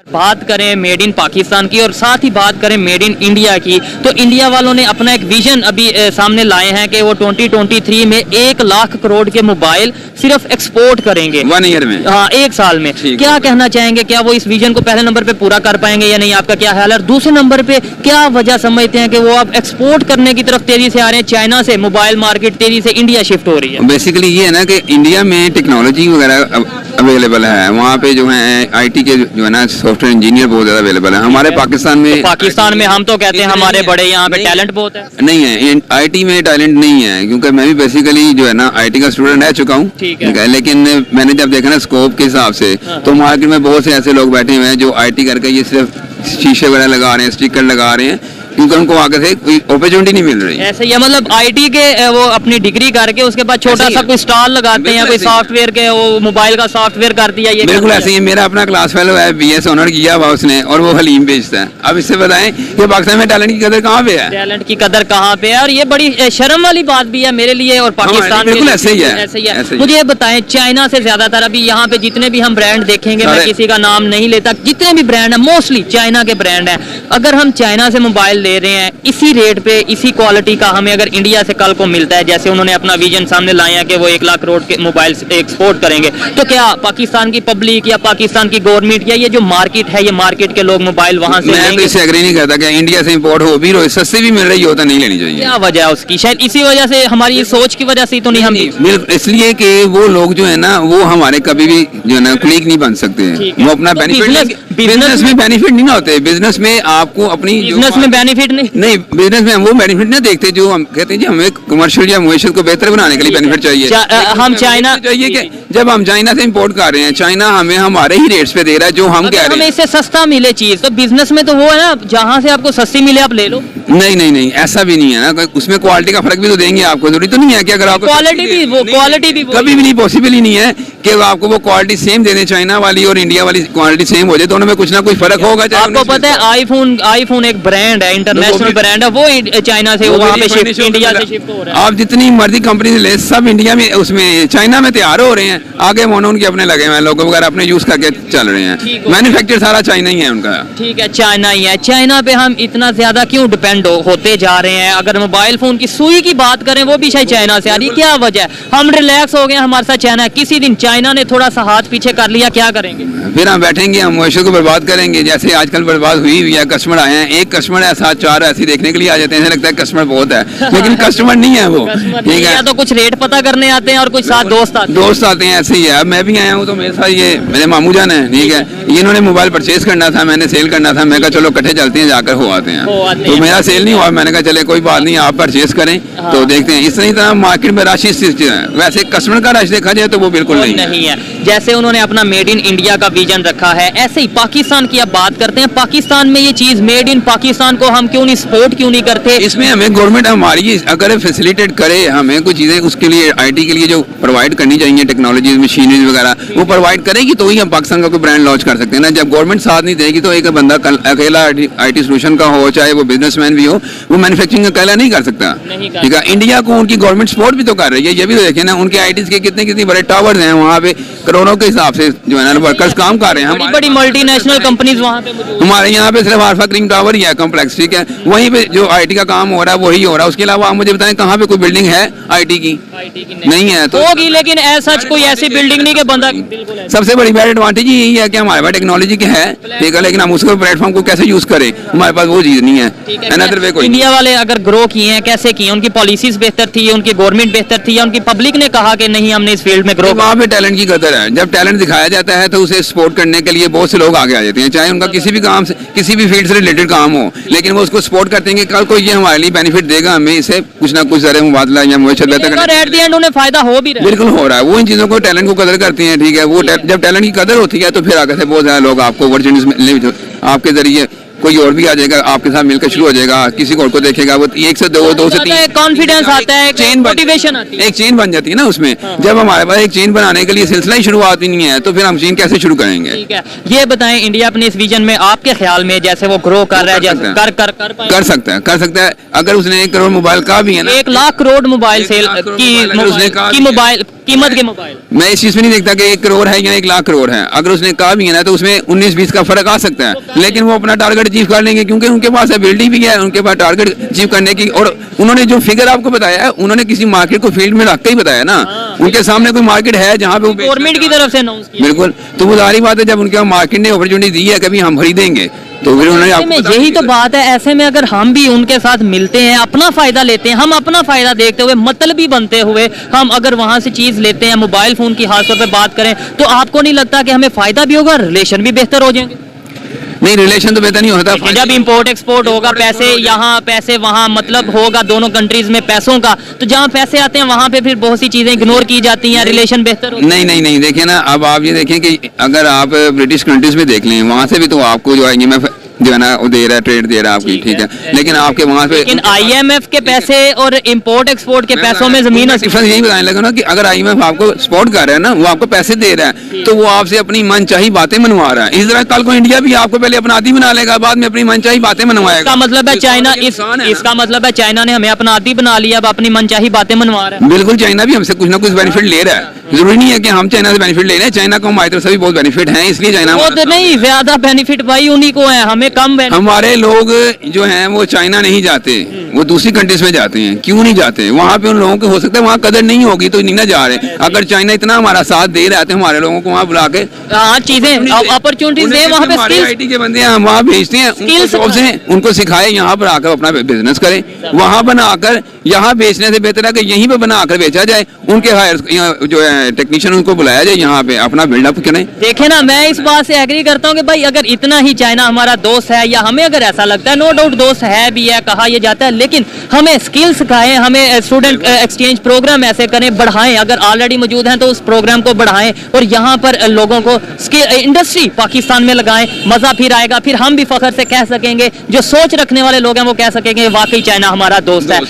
बात करें made in Pakistan की और साथ ही बात करें मेड इन इंडिया की, तो इंडिया वालों ने अपना एक विजन अभी सामने लाए हैं कि वो 2023 में 1 लाख करोड़ के मोबाइल सिर्फ एक्सपोर्ट करेंगे 1 ईयर में। हाँ, 1 साल में। क्या कहना चाहेंगे, क्या वो इस विजन को पहले नंबर पे पूरा कर पाएंगे या नहीं, आपका क्या ख्याल है? और दूसरे नंबर पे क्या वजह समझते हैं कि वो अब एक्सपोर्ट करने की तरफ तेजी से आ रहे हैं? चाइना से मोबाइल मार्केट तेजी से इंडिया शिफ्ट हो रही है। बेसिकली ये है ना कि इंडिया में टेक्नोलॉजी वगैरह अवेलेबल है, वहाँ पे जो है आईटी के जो है ना सॉफ्टवेयर इंजीनियर बहुत ज्यादा अवेलेबल है। हमारे पाकिस्तान में हम तो कहते हैं हमारे बड़े यहाँ पे टैलेंट बहुत है। नहीं है, आईटी में टैलेंट नहीं है, क्योंकि मैं भी बेसिकली जो है ना आईटी का स्टूडेंट रह चुका हूँ, ठीक है। लेकिन मैंने जब देखा ना स्कोप के हिसाब से, तो मार्केट में बहुत से ऐसे लोग बैठे हुए हैं जो आईटी करके ये सिर्फ शीशे वगैरह लगा रहे हैं, स्टिकर लगा रहे हैं, क्योंकि उनको आगे से कोई अपॉर्चुनिटी नहीं मिल रही। ऐसे ही मतलब आईटी के वो अपनी डिग्री करके उसके बाद छोटा सा कोई स्टॉल लगाते हैं, कोई सॉफ्टवेयर के वो मोबाइल का सॉफ्टवेयर कर दिया। ये बिल्कुल ऐसे ही मेरा अपना क्लास फेलो है, बीएस ऑनर किया हुआ उसने, और वो हलीम बेचता है। अब इससे बताएं कि पाकिस्तान में टैलेंट की कदर कहाँ पे है? टैलेंट की कदर कहाँ पे है, और ये बड़ी शर्म वाली बात भी है मेरे लिए और पाकिस्तान बिल्कुल ऐसे ही है। मुझे ये बताएं, चाइना से ज्यादातर अभी यहाँ पे जितने भी हम ब्रांड देखेंगे, मैं किसी का नाम नहीं लेता, जितने भी ब्रांड है मोस्टली चाइना के ब्रांड है। अगर हम चाइना से मोबाइल ले रहे हैं इसी रेट पे, इसी क्वालिटी का हमें अगर इंडिया से कल को मिलता है, जैसे उन्होंने अपना विजन सामने लाया है कि वो 1 लाख करोड़ के मोबाइल एक्सपोर्ट करेंगे, तो क्या पाकिस्तान की पब्लिक या पाकिस्तान की गवर्नमेंट या ये जो मार्केट है, ये मार्केट के लोग मोबाइल वहां से मैं तो इससे एग्री नहीं करता कि इंडिया से इंपोर्ट हो भी सस्ती भी मिल रही होता नहीं लेनी चाहिए। क्या वजह है उसकी? शायद इसी वजह से, हमारी सोच की वजह से तो नहीं। हम इसलिए कि वो लोग जो है ना वो हमारे कभी भी जो है ना क्लिक नहीं बन सकते हैं, वो अपना बेनिफिट, बिजनेस में बेनिफिट नहीं ना होते। बिजनेस में आपको अपनी बिजनेस में बेनिफिट नहीं, बिजनेस में हम वो बेनिफिट नहीं देखते जो हम कहते हैं जी हमें कमर्शियल या मुआशरत को बेहतर बनाने के लिए बेनिफिट चाहिए। हम चाइना चाहिए कि जब हम चाइना से इंपोर्ट कर रहे हैं, चाइना हमें हमारे ही रेट्स पे दे रहा है जो हम कह रहे हैं, हमें इससे सस्ता मिले चीज। तो बिजनेस में तो वो है ना, जहाँ से आपको सस्ती मिले आप ले लो। नहीं ऐसा भी नहीं है ना, उसमें क्वालिटी का फर्क भी तो देंगे आपको। जरूरी तो नहीं है कि अगर आपको क्वालिटी भी कभी भी नहीं पॉसिबल ही नहीं है कि आपको वो क्वालिटी सेम दे दें, चाइना वाली और इंडिया वाली क्वालिटी सेम हो जाए, दोनों में कुछ ना कुछ फर्क होगा। आपको पता है आईफोन एक ब्रांड है, इंटरनेशनल ब्रांड है, वो चाइना से वहाँ पे शिफ्ट, इंडिया से शिफ्ट हो रहा है। आप जितनी मर्जी कंपनी ले, सब इंडिया में उसमें चाइना में तैयार हो रहे हैं, आगे मोनो उनके अपने लगे हुए हैं, लोगो वगैरह अपने यूज करके चल रहे हैं। मैन्युफैक्चर सारा चाइना ही है उनका। ठीक है, चाइना ही है। चाइना पे हम इतना ज्यादा क्यों डिपेंड होते जा रहे हैं? अगर मोबाइल फोन की सुई की बात करें, वो भी शायद चाइना से आ रही है। क्या वजह है? हम रिलैक्स हो गए, हमारे साथ चाइना, किसी दिन चाइना ने थोड़ा सा हाथ पीछे कर लिया, क्या करेंगे? फिर हम बैठेंगे, हम मुआशरे को बर्बाद करेंगे, जैसे आजकल बर्बाद हुई है। कस्टमर आए हैं, एक कस्टमर है, 7-4 ऐसे देखने के लिए आ जाते हैं, लगता है कस्टमर बहुत है, लेकिन कस्टमर नहीं है वो, ठीक है। तो कुछ रेट पता करने आते हैं और कुछ साथ दोस्त आते हैं, ऐसे ही है। अब मैं भी आया हूँ तो मेरे साथ ये मेरे मामू जान है, ठीक है, इन्होंने मोबाइल परचेज करना था, मैंने सेल करना था, मैं कहा चलो इकट्ठे चलते हैं, जाकर हो आते हैं। तो मेरा सेल नहीं हुआ, मैंने कहा चले कोई बात नहीं, आप परचेज करें तो देखते हैं। इस तरह मार्केट में रश है, वैसे कस्टमर का रश देखा जाए तो वो बिल्कुल नहीं है। जैसे उन्होंने अपना मेड इन इंडिया का विजन रखा है, ऐसे ही पाकिस्तान की अब बात करते हैं। पाकिस्तान में ये चीज मेड इन पाकिस्तान को हम क्यों नहीं सपोर्ट क्यों नहीं करते? इसमें हमें गवर्नमेंट हमारी अगर फैसिलिटेट करे, हमें कुछ चीजें उसके लिए आईटी के लिए जो प्रोवाइड करनी चाहिए, टेक्नोलॉजी मशीनरी वगैरह वो प्रोवाइड करेगी तो ही हम पाकिस्तान का कोई ब्रांड लॉन्च कर सकते हैं ना। जब गवर्नमेंट साथ नहीं देगी तो एक बंदा अकेला आईटी सोल्यूशन का हो, चाहे वो बिजनेसमैन भी हो, वो मैन्युफैक्चरिंग अकेला नहीं कर सकता, ठीक है। इंडिया को उनकी गवर्नमेंट सपोर्ट भी तो कर रही है, ये भी तो देखे ना, उनके आईटी के कितने बड़े टावर्स हैं वहाँ पे, करोड़ों के हिसाब से जो है ना वर्कर्स काम कर रहे हैं। बड़ी मल्टीनेशनल कंपनीज वहाँ पे मौजूद। हमारे यहाँ पे सिर्फ आल्फा क्रीम टावर ही है कॉम्प्लेक्स, ठीक है, वहीं पे जो आईटी का काम हो रहा है वही हो रहा है। उसके अलावा आप मुझे बताएं कहाँ पे कोई बिल्डिंग है आईटी की? नहीं है तो होगी, लेकिन ऐसा कोई ऐसी बिल्डिंग नहीं कि बंदा। सबसे बड़ी बैड एडवांटेज यही है कि हमारे पास टेक्नोलॉजी की है, ठीक है, लेकिन हम उसको प्लेटफॉर्म को कैसे यूज करें, हमारे पास वो चीज नहीं है। इंडिया वाले अगर ग्रो किए हैं, कैसे किए? उनकी पॉलिसीज बेहतर थी, उनकी गवर्नमेंट बेहतर थी, या उनकी पब्लिक ने कहा कि नहीं हमने इस फील्ड में ग्रो? वहाँ पे टैलेंट की कदर है। जब टैलेंट दिखाया जाता है तो उसे सपोर्ट करने के लिए बहुत से लोग आगे आ जाते हैं, चाहे उनका किसी भी काम से, किसी भी फील्ड से रिलेटेड काम हो, लेकिन वो उसको सपोर्ट करते हैं कि कल को ये हमारे लिए बेनिफिट देगा, हमें इसे कुछ ना कुछ जरिए मुबादला या मुआशरत बेहतर एट द एंड उन्हें फायदा हो भी रहा है। बिल्कुल हो रहा है। वो इन चीजों को, टैलेंट को कदर करती हैं, ठीक है। वो जब टैलेंट की कदर होती है तो फिर आगे से बहुत ज्यादा लोग आपको अपॉर्चुनिटीज आपके जरिए कोई और भी आ जाएगा, आपके साथ मिलकर शुरू हो जाएगा, किसी और को देखेगा, वो 1 से 2, 2 से 3 कॉन्फिडेंस आता है, चेन मोटिवेशन आती है, एक चेन बन जाती है ना उसमें। जब हमारे पास एक चेन बनाने के लिए सिलसिला ही शुरुआत ही नहीं है तो फिर हम चेन कैसे शुरू करेंगे? ठीक है, ये बताएं इंडिया अपने इस विजन में आपके ख्याल में जैसे वो ग्रो कर रहा है, कर सकता है। अगर उसने 1 करोड़ मोबाइल का भी है ना, 1 लाख करोड़ मोबाइल सेल की कीमत के मोबाइल। मैं इस चीज में नहीं देखता कि 1 करोड़ है या 1 लाख करोड़ है। अगर उसने कहा भी है ना तो उसमें 19-20 का फर्क आ सकता है, लेकिन वो अपना टारगेट अचीव कर लेंगे क्योंकि उनके पास एबिलिटी भी है, उनके पास टारगेट अचीव करने की। और उन्होंने जो फिगर आपको बताया है, उन्होंने किसी मार्केट को फील्ड में रख के ही बताया ना। उनके सामने कोई मार्केट है जहाँ पे वो गवर्नमेंट की तरफ से अनाउंस किया। बिल्कुल, तो वो जाहिर बात है जब उनके मार्केट ने अपॉर्चुनिटी दी है कभी हम खरीदेंगे, तो फिर उन्होंने ऐसे में आपको यही तो बात है। ऐसे में अगर हम भी उनके साथ मिलते हैं, अपना फायदा लेते हैं, हम अपना फायदा देखते हुए मतलबी बनते हुए हम अगर वहां से चीज लेते हैं, मोबाइल फोन की खासतौर पे बात करें, तो आपको नहीं लगता कि हमें फायदा भी होगा, रिलेशन भी बेहतर हो जाएंगे? नहीं, रिलेशन तो बेहतर नहीं होता। जब इंपोर्ट एक्सपोर्ट होगा, पैसे यहाँ पैसे वहाँ, मतलब होगा दोनों कंट्रीज में पैसों का, तो जहाँ पैसे आते हैं वहाँ पे फिर बहुत सी चीजें इग्नोर की जाती हैं, रिलेशन बेहतर होता है। नहीं, देखिए ना, अब आप ये देखें कि अगर आप ब्रिटिश कंट्रीज में देख लें, वहाँ से भी तो आपको जो IMF जो है ना वो दे रहा है, ट्रेड दे रहा है आपकी, ठीक है, लेकिन आपके वहाँ पे लेकिन IMF के पैसे और इंपोर्ट एक्सपोर्ट के पैसों में जमीन डिफरेंस यही बताने लगा ना कि अगर IMF आपको सपोर्ट कर रहा है ना, वो आपको पैसे दे रहा है, तो वो आपसे अपनी मनचाही बातें मनवा रहा है। इस तरह कल को इंडिया भी आपको पहले अपना आदी बना लेगा, बाद में अपनी मनचाही बातें मनवाएगा। इसका मतलब है चाइना, इसका मतलब है चाइना ने हमें अपना आदी बना लिया, अब अपनी मनचाही बातें मनवा रहा है। बिल्कुल, चाइना भी हमसे कुछ ना कुछ बेनिफिट ले रहा है। जरूरी नहीं है कि हम चाइना से बेनिफिट ले रहे हैं, चाइना को हमारी तरफ से भी बहुत बेनिफिट है, इसलिए चाइना वो तो नहीं, ज्यादा बेनिफिट भाई उन्हीं को है, हमें कम benefit। हमारे लोग जो हैं वो चाइना नहीं जाते, वो दूसरी कंट्रीज में जाते हैं। क्यों नहीं जाते? वहाँ पे उन लोगों को हो सकता है वहाँ कदर नहीं होगी तो नहीं ना जा रहे। अगर चाइना इतना हमारा साथ दे रहा है तो हमारे लोगों को वहाँ बुला के चीजें अपॉर्चुनिटीज दे, वहाँ पे हमारे IT के बंदे हैं वहाँ भेजते हैं, स्किल्स हैं, उनको सिखाए, यहाँ पर आकर अपना बिजनेस करें, वहाँ बनाकर यहाँ बेचने से बेहतर है कि यहीं पे बनाकर बेचा जाए। उनके हायर जो है टेक्नीशियन उनको बुलाया जाए, यहाँ पे अपना बिल्डअप करें। देखे ना, मैं इस बात से एग्री करता हूँ कि भाई अगर इतना ही चाइना हमारा दोस्त है, या हमें अगर ऐसा लगता है, नो डाउट दोस्त है भी है, कहा यह जाता है, लेकिन हमें स्किल सिखाएं, हमें स्टूडेंट एक्सचेंज प्रोग्राम ऐसे करें, बढ़ाएं। अगर ऑलरेडी मौजूद हैं तो उस प्रोग्राम को बढ़ाएं और यहाँ पर लोगों को स्किल इंडस्ट्री पाकिस्तान में लगाएं, मजा फिर आएगा। फिर हम भी फख्र से कह सकेंगे, जो सोच रखने वाले लोग हैं वो कह सकेंगे वाकई चाइना हमारा दोस्त है।